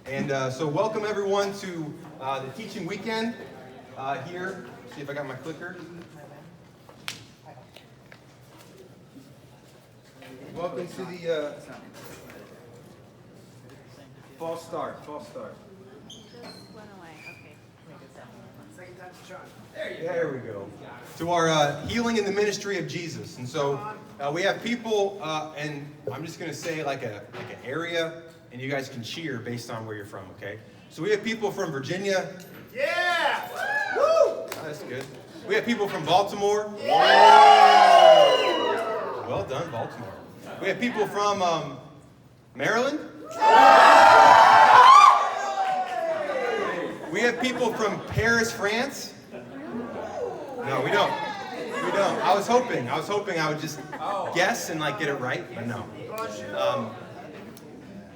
And so welcome everyone to the teaching weekend here. See if I got my clicker. Welcome to the false start. There we go. To our healing in the ministry of Jesus. And so we have people, and I'm just going to say like an area, and you guys can cheer based on where you're from, okay? So we have people from Virginia. Yeah! Woo! Oh, that's good. We have people from Baltimore. Yeah! Well done, Baltimore. We have people from Maryland. We have people from Paris, France. No, we don't. We don't. I was hoping I would just guess and like get it right, but no.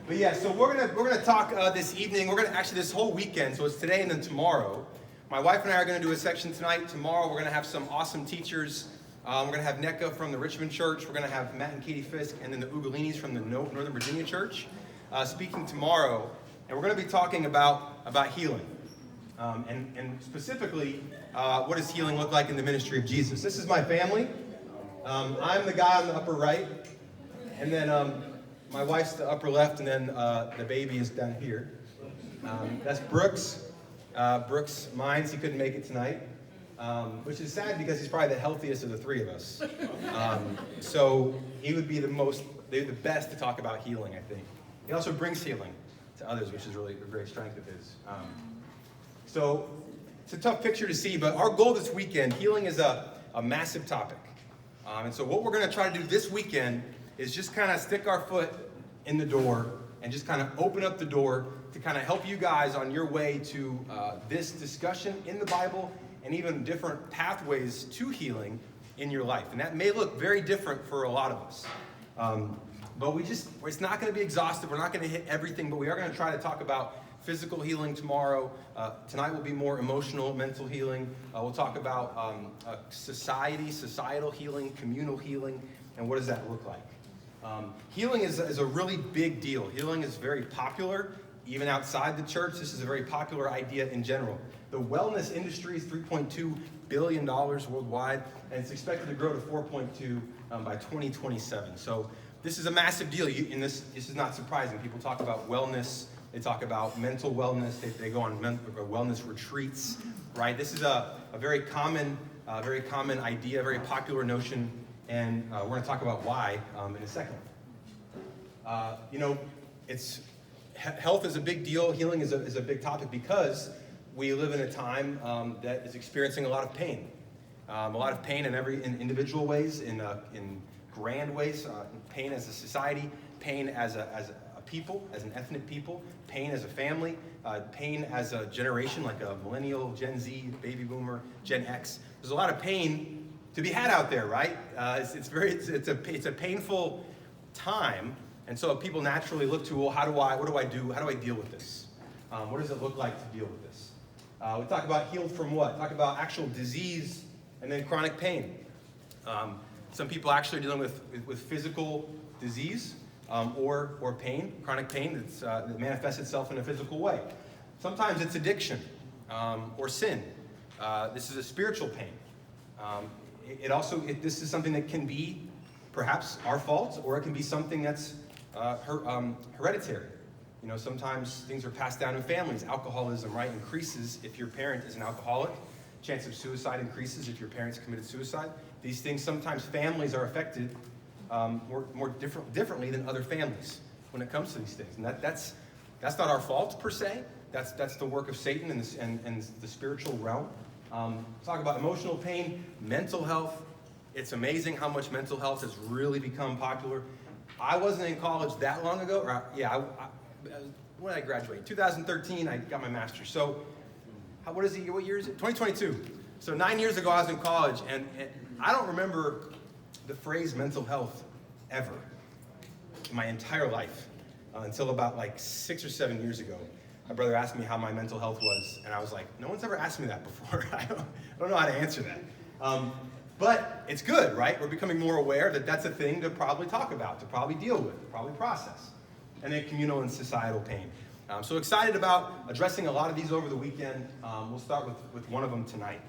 But yeah, so we're gonna talk this evening. We're gonna actually this whole weekend. So it's today and then tomorrow. My wife and I are gonna do a section tonight. Tomorrow we're gonna have some awesome teachers. We're gonna have NECA from the Richmond Church. We're gonna have Matt and Katie Fisk, and then the Ugolinis from the Northern Virginia Church speaking tomorrow. And we're gonna be talking about healing. And specifically, what does healing look like in the ministry of Jesus? This is my family. I'm the guy on the upper right, and then my wife's the upper left, and then the baby is down here. That's Brooks. Brooks Mines, he couldn't make it tonight, which is sad because he's probably the healthiest of the three of us. So he would be the best to talk about healing, I think. He also brings healing to others, which is really a great strength of his. So it's a tough picture to see, but our goal this weekend, healing is a massive topic. And so what we're going to try to do this weekend is just kind of stick our foot in the door and just kind of open up the door to kind of help you guys on your way to this discussion in the Bible and even different pathways to healing in your life. And that may look very different for a lot of us. But it's not going to be exhaustive. We're not going to hit everything, but we are going to try to talk about physical healing tomorrow. Tonight will be more emotional, mental healing. We'll talk about societal healing, communal healing, and what does that look like. Healing is a really big deal. Healing is very popular, even outside the church. This is a very popular idea in general. The wellness industry is $3.2 billion worldwide, and it's expected to grow to 4.2 by 2027. So this is a massive deal, and this is not surprising. People talk about wellness. They talk about mental wellness. They go on wellness retreats, right? This is a very common idea, a very popular notion, and we're going to talk about why in a second. Health is a big deal. Healing is a big topic because we live in a time that is experiencing a lot of pain. A lot of pain in individual ways, in grand ways. Pain as a society, pain as a people, as an ethnic people, pain as a family, pain as a generation like a millennial, Gen Z, baby boomer, Gen X. There's a lot of pain to be had out there, right? It's a painful time, and so people naturally look to, well, what do I do? How do I deal with this? What does it look like to deal with this? We talk about healed from what? Talk about actual disease and then chronic pain. Some people actually are dealing with physical disease. Or pain, chronic pain that manifests itself in a physical way. Sometimes it's addiction or sin. This is a spiritual pain. This is something that can be perhaps our fault, or it can be something that's hereditary. Sometimes things are passed down in families. Alcoholism, right, increases if your parent is an alcoholic. Chance of suicide increases if your parents committed suicide. These things, sometimes families are affected more differently than other families when it comes to these things, and that's not our fault per se. That's the work of Satan and the spiritual realm. Talk about emotional pain, mental health. It's amazing how much mental health has really become popular. I wasn't in college that long ago. When did I graduate? 2013. I got my master's. So, what year is it? 2022. So 9 years ago, I was in college, and I don't remember the phrase mental health ever in my entire life until about 6 or 7 years ago. My brother asked me how my mental health was, and I was like, no one's ever asked me that before. I don't know how to answer that. But it's good, right? We're becoming more aware that that's a thing to probably talk about, to probably deal with, to probably process. And then communal and societal pain. I'm so excited about addressing a lot of these over the weekend. We'll start with one of them tonight.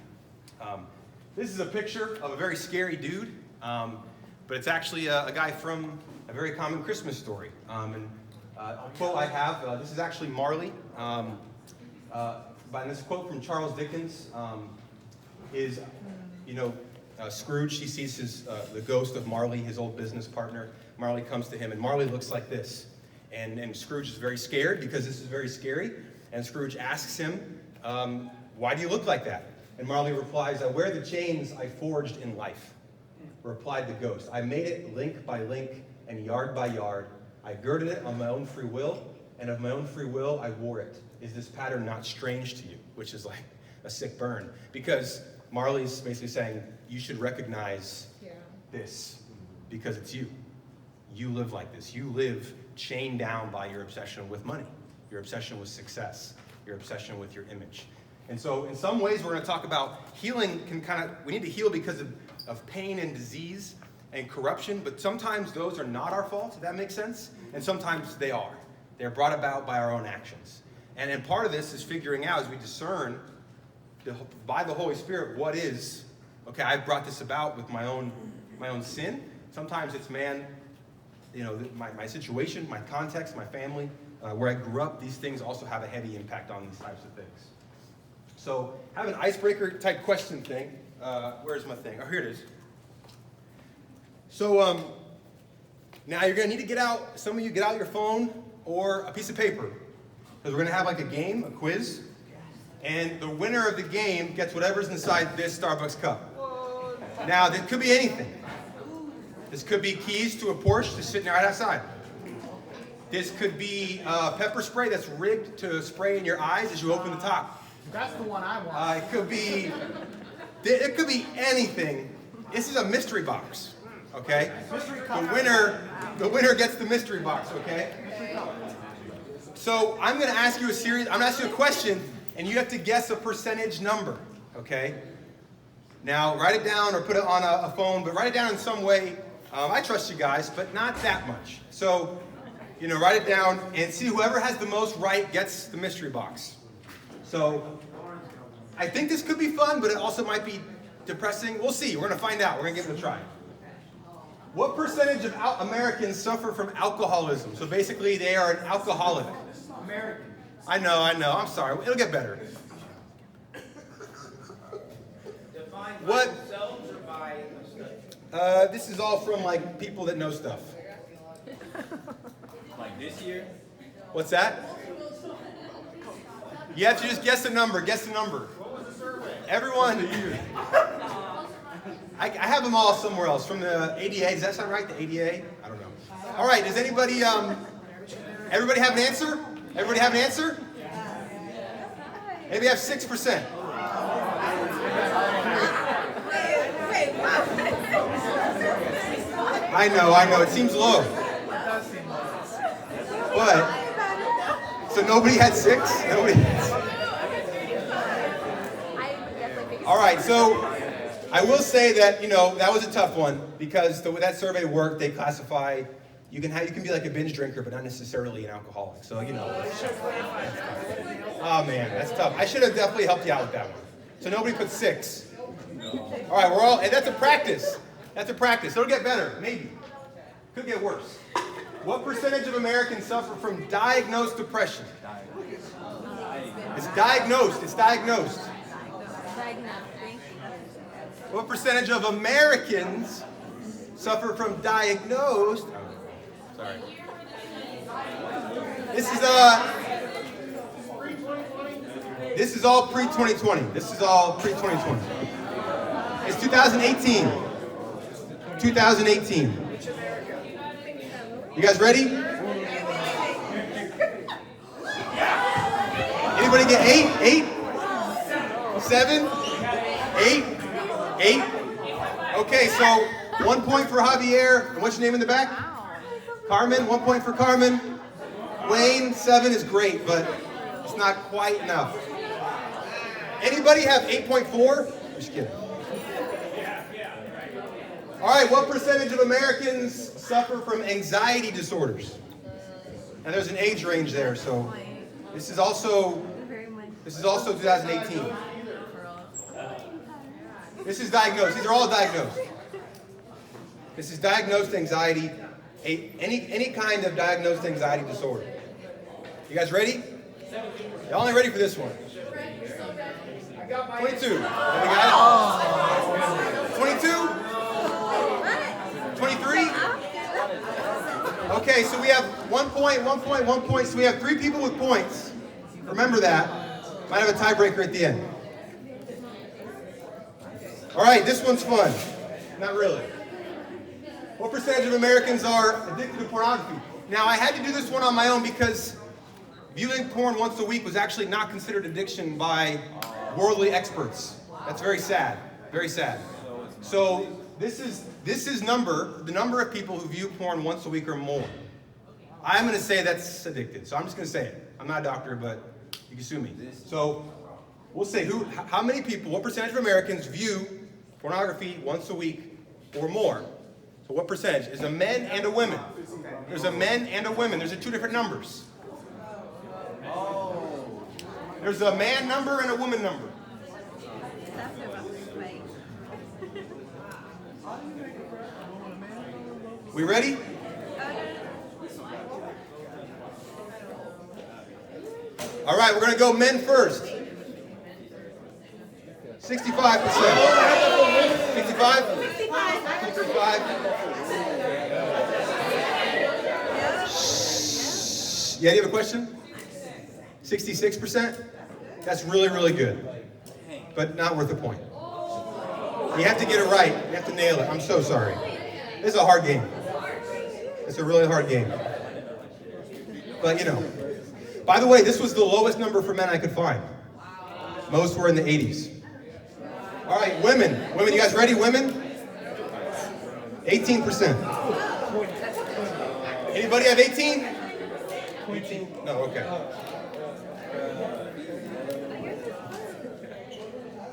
This is a picture of a very scary dude, but it's actually a guy from a very common Christmas story. A quote I have, this is actually Marley. By this quote from Charles Dickens is, Scrooge, he sees the ghost of Marley, his old business partner. Marley comes to him, and Marley looks like this. And Scrooge is very scared because this is very scary. And Scrooge asks him, why do you look like that? And Marley replies, I wear the chains I forged in life. Replied the ghost, I made it link by link and yard by yard. I girded it on my own free will, and of my own free will I wore it. Is this pattern not strange to you? Which is like a sick burn. Because Marley's basically saying, you should recognize this because it's you. You live like this. You live chained down by your obsession with money, your obsession with success, your obsession with your image. And so in some ways we're going to talk about healing we need to heal because of pain and disease and corruption, but sometimes those are not our fault, if that makes sense, and sometimes they are. They're brought about by our own actions. And part of this is figuring out as we discern by the Holy Spirit what is, okay, I've brought this about with my own sin. Sometimes it's my situation, my context, my family, where I grew up, these things also have a heavy impact on these types of things. So I have an icebreaker type question thing. Where's my thing? Oh, here it is. So now you're going to need to get out, some of you get out your phone or a piece of paper. Because we're going to have like a game, a quiz. And the winner of the game gets whatever's inside this Starbucks cup. Now, this could be anything. This could be keys to a Porsche that's sitting right outside. This could be pepper spray that's rigged to spray in your eyes as you open the top. That's the one I want. It could be anything. This is a mystery box, okay? The winner gets the mystery box, okay? So I'm going to ask you a question, and you have to guess a percentage number, okay? Now, write it down or put it on a phone, but write it down in some way. I trust you guys, but not that much. So, write it down and see whoever has the most right gets the mystery box. So, I think this could be fun, but it also might be depressing. We'll see. We're going to find out. We're going to give it a try. What percentage of Americans suffer from alcoholism? So basically, they are an alcoholic. Americans. I know. I'm sorry. It'll get better. Defined by What? themselves or by a study? This is all from people that know stuff. Like this year? What's that? You have to just guess the number. Guess the number. What was the survey? Everyone. I have them all somewhere else. From the ADA. Does that sound right? The ADA? I don't know. All right. Does anybody? Everybody have an answer? Everybody have an answer? Maybe have 6%. I know. It seems low. But. So nobody had 6? Nobody had 6. All right, so I will say that, that was a tough one because the way that survey worked, they classify, you can be like a binge drinker, but not necessarily an alcoholic. So, oh man, that's tough. I should have definitely helped you out with that one. So nobody put 6. All right, and that's a practice. It'll get better, maybe. Could get worse. What percentage of Americans suffer from diagnosed depression? It's diagnosed. What percentage of Americans suffer from diagnosed? Sorry. This is all pre-2020. It's 2018. 2018. You guys ready? Anybody get 8? 7? 8? 8? Okay, so 1 point for Javier. And what's your name in the back? Carmen. 1 point for Carmen. Wayne, 7 is great, but it's not quite enough. Anybody have 8.4? Just kidding. All right, what percentage of Americans suffer from anxiety disorders? And there's an age range there, so This is also 2018. This is diagnosed. These are all diagnosed. This is diagnosed anxiety, any kind of diagnosed anxiety disorder. You guys ready? Y'all only ready for this one. 22. We got it? 22? 23? Okay, so we have 1 point, 1 point, 1 point. So we have 3 people with points. Remember that. Might have a tiebreaker at the end. All right, this one's fun. Not really. What percentage of Americans are addicted to pornography? Now, I had to do this one on my own because viewing porn once a week was actually not considered addiction by worldly experts. That's very sad. Very sad. So this is the number of people who view porn once a week or more. I'm going to say that's addicted. So I'm just going to say it. I'm not a doctor, but you can sue me. So we'll say how many people, what percentage of Americans view pornography once a week or more? So what percentage? Is a men and a women. There's a men and a women. There's 2 different numbers. There's a man number and a woman number. We ready? All right, we're going to go men first. 65%. 65? 65. Yeah, do you have a question? 66%? That's really, really good. But not worth a point. You have to get it right. You have to nail it. I'm so sorry. This is a hard game. It's a really hard game. But, you know. By the way, this was the lowest number for men I could find. Most were in the 80s. All right, women. Women, you guys ready? Women? 18%. Anybody have 18? 18? No, okay.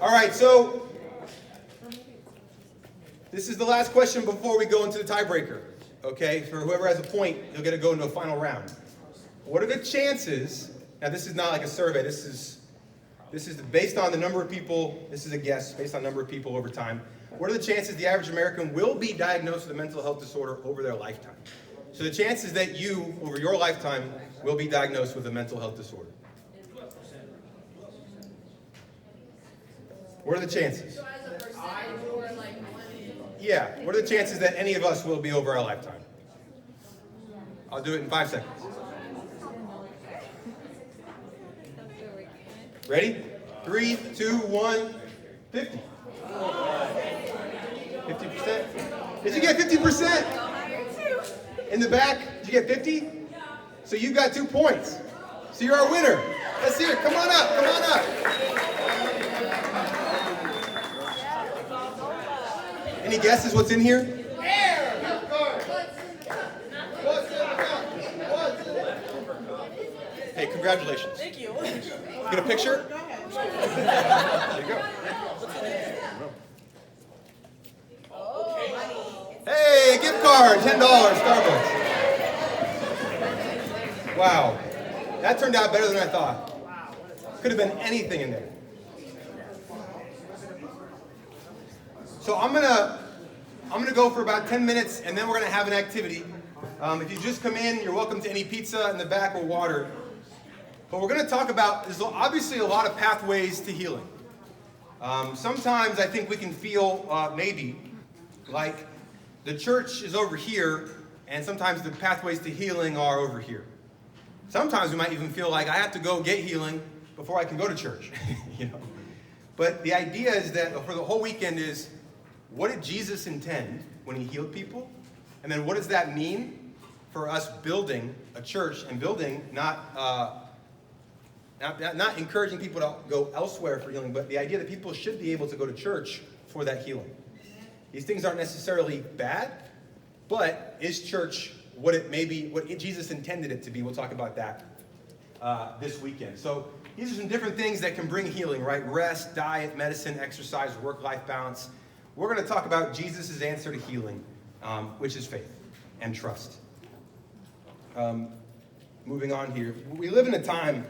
All right, so this is the last question before we go into the tiebreaker. Okay, for whoever has a point, you'll get to go into a final round. What are the chances? Now, this is not like a survey. This is based on the number of people. This is a guess based on the number of people over time. What are the chances the average American will be diagnosed with a mental health disorder over their lifetime? So the chances that you, over your lifetime, will be diagnosed with a mental health disorder. What are the chances? Yeah, what are the chances that any of us will be over our lifetime? I'll do it in 5 seconds. Ready? 3, 2, 1, 50. 50%? Did you get 50%? In the back, did you get 50? So you got 2 points. So you're our winner. Let's hear it. Come on up. Come on up. Any guesses what's in here? Hey, congratulations. Thank you. Get a picture? Go ahead. There you go. Hey, gift card, $10, Starbucks. Wow, that turned out better than I thought. Could have been anything in there. So I'm gonna go for about 10 minutes, and then we're gonna have an activity. If you just come in, you're welcome to any pizza in the back or water. But we're going to talk about, there's obviously a lot of pathways to healing. Sometimes I think we can feel maybe like the church is over here, and sometimes the pathways to healing are over here. Sometimes we might even feel like I have to go get healing before I can go to church. You know? But the idea is that for the whole weekend is, what did Jesus intend when he healed people? And then what does that mean for us building a church and building not encouraging people to go elsewhere for healing, but the idea that people should be able to go to church for that healing. These things aren't necessarily bad, but is church what Jesus intended it to be? We'll talk about that this weekend. So these are some different things that can bring healing, right? Rest, diet, medicine, exercise, work-life balance. We're going to talk about Jesus' answer to healing, which is faith and trust. Moving on here. We live in a time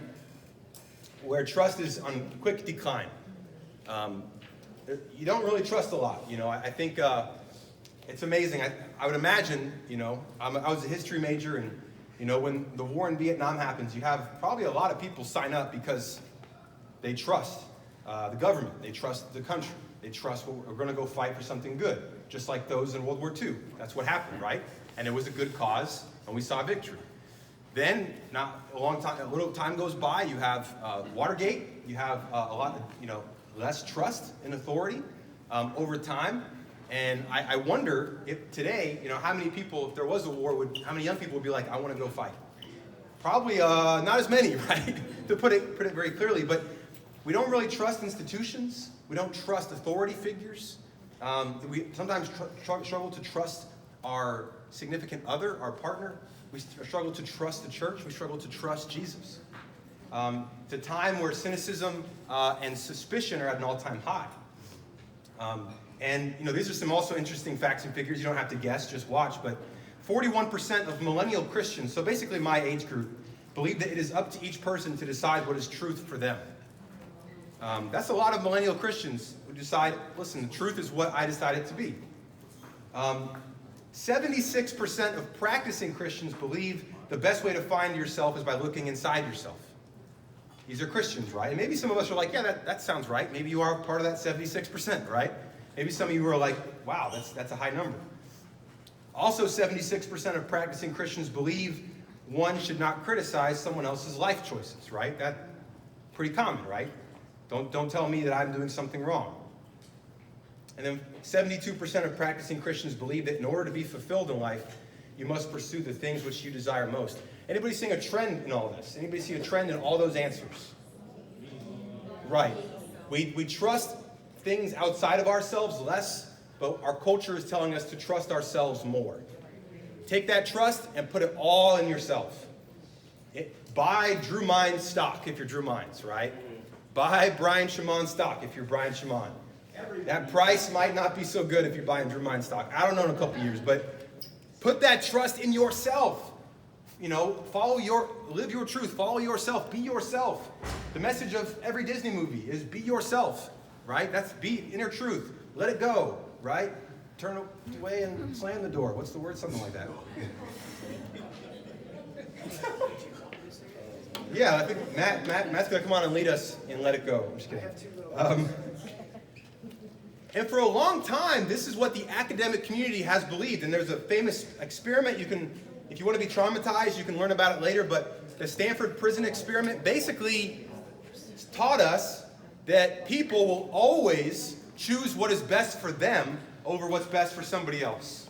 where trust is on quick decline. You don't really trust a lot. I think it's amazing. I would imagine, I was a history major, and, when the war in Vietnam happens, you have probably a lot of people sign up because they trust the government. They trust the country. They trust we're going to go fight for something good, just like those in World War II. That's what happened, right? And it was a good cause, and we saw victory. Then, not a little time goes by. You have Watergate. You have a lot of, less trust in authority over time. And I wonder if today, how many people, if there was a war, how many young people would be like, I want to go fight? Probably not as many, right? To put it very clearly. But we don't really trust institutions. We don't trust authority figures. We sometimes struggle to trust our significant other, our partner. We struggle to trust the church. We struggle to trust Jesus. It's a time where cynicism and suspicion are at an all-time high. And these are some also interesting facts and figures. You don't have to guess, just watch. But 41% of millennial Christians, so basically my age group, believe that it is up to each person to decide what is truth for them. That's a lot of millennial Christians who decide, listen, the truth is what I decide it to be. 76% of practicing Christians believe the best way to find yourself is by looking inside yourself. These are Christians, right? And maybe some of us are like, yeah, that sounds right. Maybe you are part of that 76%, right? Maybe some of you are like, wow, that's a high number. Also, 76% of practicing Christians believe one should not criticize someone else's life choices, right? That's pretty common, right? Don't tell me that I'm doing something wrong. And then 72% of practicing Christians believe that in order to be fulfilled in life, you must pursue the things which you desire most. Anybody seeing a trend in all this? Anybody see a trend in all those answers? Right. We trust things outside of ourselves less, but our culture is telling us to trust ourselves more. Take that trust and put it all in yourself. Buy Drew Mines stock if you're Drew Mines, right? Buy Brian Shimon stock if you're Brian Shimon. That price might not be so good if you're buying Drew Mines stock. I don't know in a couple years, but put that trust in yourself. Live your truth, follow yourself, be yourself. The message of every Disney movie is be yourself, right? That's be inner truth. Let it go, right? Turn away and slam the door. What's the word? Something like that. Yeah, I think Matt's going to come on and lead us in Let It Go. I'm just kidding. And for a long time, this is what the academic community has believed. And there's a famous experiment if you want to be traumatized, you can learn about it later. But the Stanford Prison Experiment basically taught us that people will always choose what is best for them over what's best for somebody else.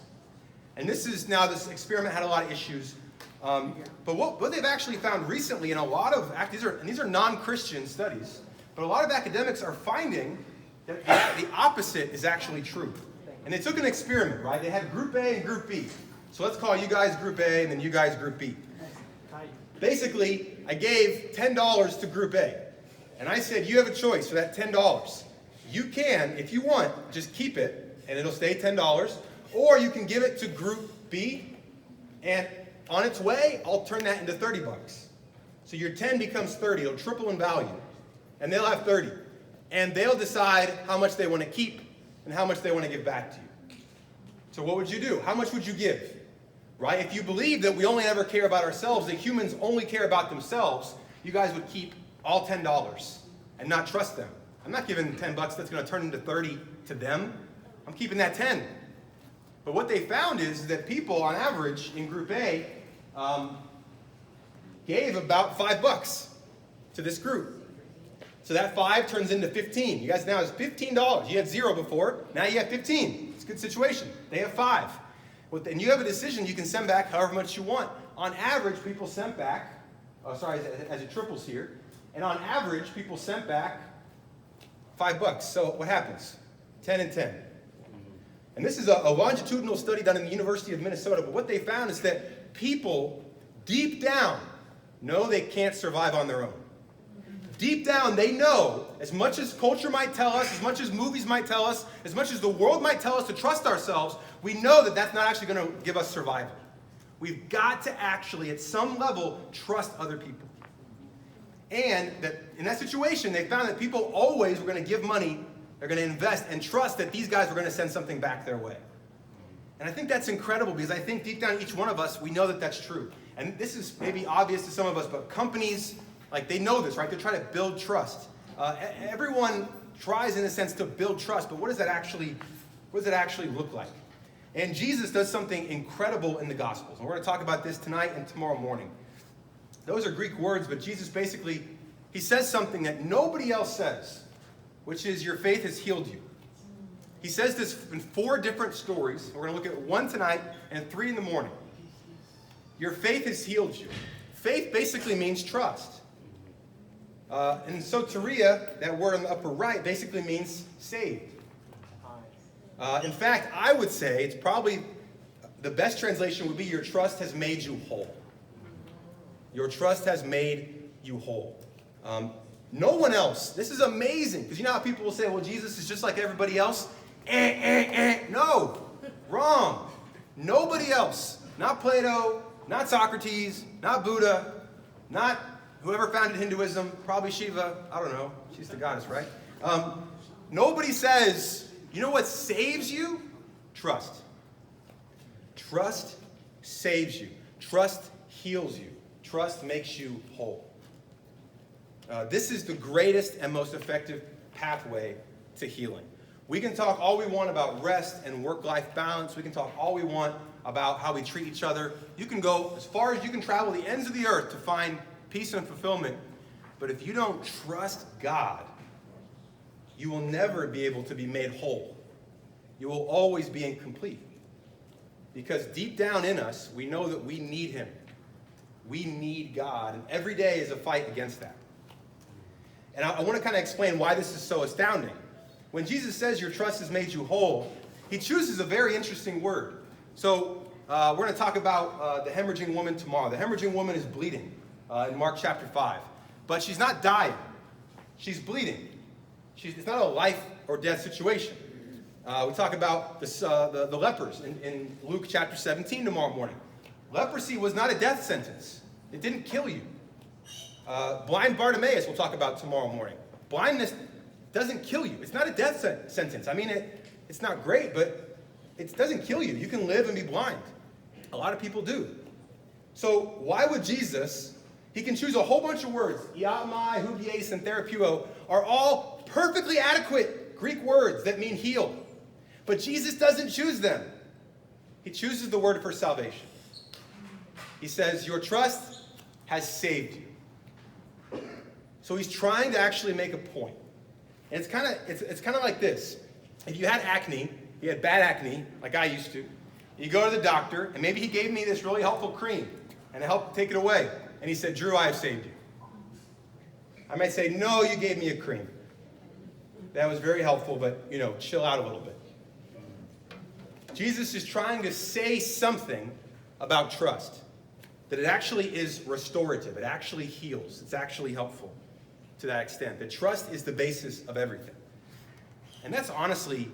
And this experiment had a lot of issues. But what they've actually found recently in a lot of, these are non-Christian studies, but a lot of academics are finding that the opposite is actually true. And they took an experiment, right? They had Group A and Group B. So let's call you guys Group A and then you guys Group B. Basically, I gave $10 to Group A. And I said, you have a choice for that $10. You can, if you want, just keep it and it'll stay $10. Or you can give it to Group B and on its way, I'll turn that into $30. So your 10 becomes 30. It'll triple in value. And they'll have 30. And they'll decide how much they want to keep and how much they want to give back to you. So what would you do? How much would you give? Right? If you believe that we only ever care about ourselves, that humans only care about themselves, you guys would keep all $10 and not trust them. I'm not giving $10 that's going to turn into 30 to them. I'm keeping that 10. But what they found is that people, on average, in Group A, gave about $5 to this group. So that 5 turns into 15. You guys now have $15. You had 0 before. Now you have 15. It's a good situation. They have 5. And you have a decision. You can send back however much you want. On average, people sent back, as it triples here. And on average, people sent back $5. So what happens? 10 and 10. And this is a longitudinal study done in the University of Minnesota. But what they found is that people, deep down, know they can't survive on their own. Deep down, they know, as much as culture might tell us, as much as movies might tell us, as much as the world might tell us to trust ourselves, we know that that's not actually going to give us survival. We've got to actually, at some level, trust other people. And that in that situation, they found that people always were going to give money, they're going to invest, and trust that these guys were going to send something back their way. And I think that's incredible because I think deep down each one of us, we know that that's true. And this is maybe obvious to some of us, but companies, like they know this, right? They're trying to build trust. Everyone tries, in a sense, to build trust, but what does that actually look like? And Jesus does something incredible in the Gospels. And we're going to talk about this tonight and tomorrow morning. Those are Greek words, but Jesus basically, he says something that nobody else says, which is your faith has healed you. He says this in 4 different stories. We're going to look at 1 tonight and 3 in the morning. Your faith has healed you. Faith basically means trust. And soteria, that word on the upper right, basically means saved. In fact, I would say it's probably the best translation would be your trust has made you whole. Your trust has made you whole. No one else. This is amazing. Because you know how people will say, well, Jesus is just like everybody else? No. Wrong. Nobody else. Not Plato, not Socrates, not Buddha, not whoever founded Hinduism, probably Shiva. I don't know. She's the goddess, right? Nobody says, you know what saves you? Trust. Trust saves you. Trust heals you. Trust makes you whole. This is the greatest and most effective pathway to healing. We can talk all we want about rest and work-life balance. We can talk all we want about how we treat each other. You can go as far as you can travel the ends of the earth to find peace and fulfillment. But if you don't trust God, you will never be able to be made whole. You will always be incomplete. Because deep down in us, we know that we need Him. We need God, and every day is a fight against that. And I want to kind of explain why this is so astounding. When Jesus says your trust has made you whole, He chooses a very interesting word. So we're going to talk about the hemorrhaging woman tomorrow. The hemorrhaging woman is bleeding in Mark chapter 5. But she's not dying. She's bleeding. It's not a life or death situation. We talk about this, the lepers in Luke chapter 17 tomorrow morning. Leprosy was not a death sentence. It didn't kill you. Blind Bartimaeus we'll talk about tomorrow morning. Blindness doesn't kill you. It's not a death sentence. I mean, it's not great, but it doesn't kill you. You can live and be blind. A lot of people do. So why would Jesus, He can choose a whole bunch of words. Iamai, hubies, and therapeuo are all perfectly adequate Greek words that mean heal. But Jesus doesn't choose them. He chooses the word for salvation. He says, your trust has saved you. So He's trying to actually make a point. And it's kind of like this. If you had acne, you had bad acne, like I used to, you go to the doctor, and maybe he gave me this really helpful cream, and it helped take it away. And he said, Drew, I have saved you. I might say, no, you gave me a cream. That was very helpful, but, chill out a little bit. Jesus is trying to say something about trust. That it actually is restorative. It actually heals. It's actually helpful to that extent. That trust is the basis of everything. And that's honestly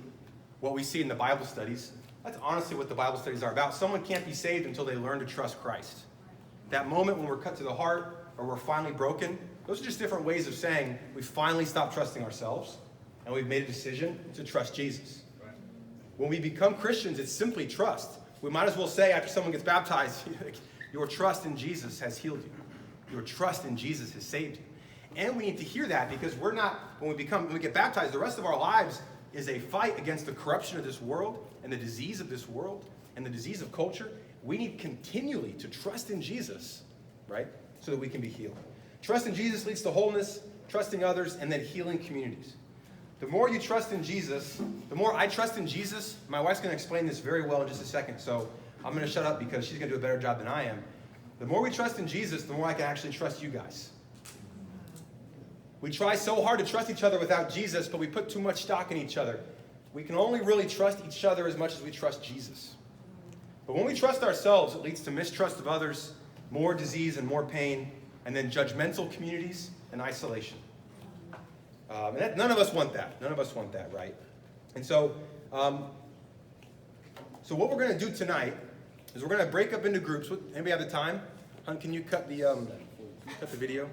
what we see in the Bible studies. That's honestly what the Bible studies are about. Someone can't be saved until they learn to trust Christ. That moment when we're cut to the heart or we're finally broken, those are just different ways of saying we finally stopped trusting ourselves and we've made a decision to trust Jesus. When we become Christians, it's simply trust. We might as well say after someone gets baptized, your trust in Jesus has healed you. Your trust in Jesus has saved you. And we need to hear that because when we get baptized, the rest of our lives is a fight against the corruption of this world and the disease of this world and the disease of culture. We need continually to trust in Jesus, right? So that we can be healed. Trust in Jesus leads to wholeness, trusting others, and then healing communities. The more you trust in Jesus, the more I trust in Jesus. My wife's going to explain this very well in just a second, so I'm going to shut up because she's going to do a better job than I am. The more we trust in Jesus, the more I can actually trust you guys. We try so hard to trust each other without Jesus, but we put too much stock in each other. We can only really trust each other as much as we trust Jesus. But when we trust ourselves, it leads to mistrust of others, more disease and more pain, and then judgmental communities and isolation. None of us want that. None of us want that, right? And so what we're going to do tonight is we're going to break up into groups. Anybody have the time? Hun, can you cut the video?